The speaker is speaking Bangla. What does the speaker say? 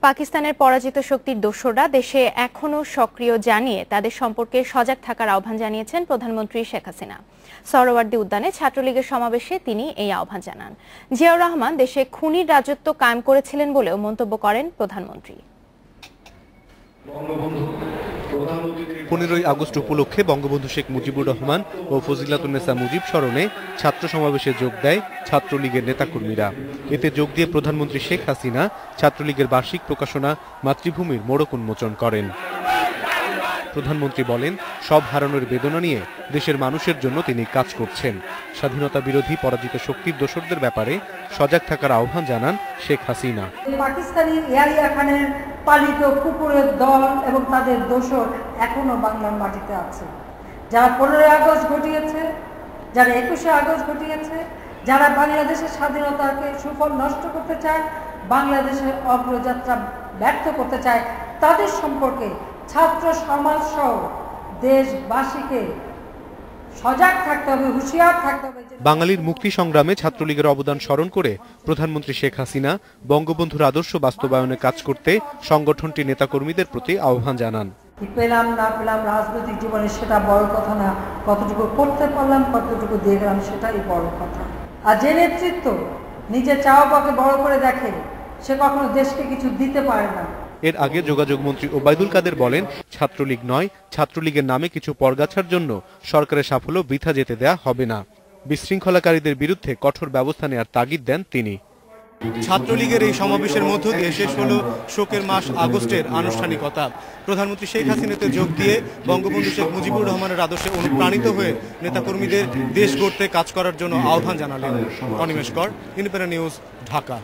পাকিস্তানের পরাজিত শক্তির দোসররা দেশে এখনও সক্রিয় জানিয়ে তাদের সম্পর্কে সজাগ থাকার আহ্বান জানিয়েছেন প্রধানমন্ত্রী শেখ হাসিনা। সোহরাওয়ার্দী উদ্যানে ছাত্রলীগের সমাবেশে তিনি এই আহ্বান জানান। জিয়াউর রহমান দেশে খুনির রাজত্ব কায়েম করেছিলেন বলেও মন্তব্য করেন প্রধানমন্ত্রী। 15ই আগস্ট উপলক্ষে বঙ্গবন্ধু শেখ মুজিবুর রহমান ও ফজিলাতুন্নেসা মুজিব স্মরণে ছাত্র সমাবেশে যোগ দেয় ছাত্রলীগের নেতাকর্মীরা। এতে যোগ দিয়ে প্রধানমন্ত্রী শেখ হাসিনা ছাত্রলীগের বার্ষিক প্রকাশনা মাতৃভূমির মোড়ক উন্মোচন করেন। প্রধানমন্ত্রী বলেন, সব হারানোর বেদনা নিয়ে দেশের মানুষের জন্য তিনি কাজ করছেন। স্বাধীনতা বিরোধী পরাজিত শক্তির দোসরদের ব্যাপারে সজাগ থাকার আহ্বান জানান শেখ হাসিনা। পাকিস্তানি ইয়াহিয়া খানের পালিত কুকুরের দল এবং তাদের দোসর এখনো বাংলার মাটিতে আছে। যারা 15ই আগস্ট ঘটিয়েছে, যারা 21শে আগস্ট ঘটিয়েছে, যারা বাংলাদেশের স্বাধীনতাকে সুফল নষ্ট করতে চায়, বাংলাদেশের অগ্রযাত্রা ব্যর্থ করতে চায়, তাদের সম্পর্কে ছাত্র সমাজ সহ দেশবাসীকে সজাগ থাকতে হবে, হুঁশিয়ার থাকতে হবে। বাঙালির মুক্তি সংগ্রামে ছাত্রলীগের অবদান স্মরণ করে প্রধানমন্ত্রী শেখ হাসিনা বঙ্গবন্ধুর আদর্শ বাস্তবায়নে কাজ করতে সংগঠনটির নেতাকর্মীদের প্রতি আহ্বান জানান। পেলাম না পেলাম রাজনৈতিক জীবনে সেটা বড় কথা না, কতটুকু করতে পারলাম, কতটুকু দিয়ে গেলাম সেটাই বড় কথা। আর যে নেতৃত্ব নিজের চাওয়া পাকে বড় করে দেখে, সে কখনো দেশকে কিছু দিতে পারে না। এর আগে যোগাযোগ মন্ত্রী ওবায়দুল কাদের বলেন, ছাত্রলীগ নয়, ছাত্রলীগের নামে কিছু পরগাছার জন্য সরকারের সাফল্য বৃথা যেতে দেয়া হবে না। বিশৃঙ্খলাকারীদের বিরুদ্ধে কঠোর ব্যবস্থা নেওয়ার তাগিদ দেন তিনি। ছাত্রলীগের এই সমাবেশের মধ্য দিয়ে শেষ হলো শোকের মাস আগস্টের আনুষ্ঠানিকতা। প্রধানমন্ত্রী শেখ হাসিনাতে যোগ দিয়ে বঙ্গবন্ধু শেখ মুজিবুর রহমানের আদর্শে অনুপ্রাণিত হয়ে নেতাকর্মীদের দেশ গড়তে কাজ করার জন্য আহ্বান জানালেন। অনিমেষ কর, ইন্ডিপেন্ডেন্ট নিউজ, ঢাকা।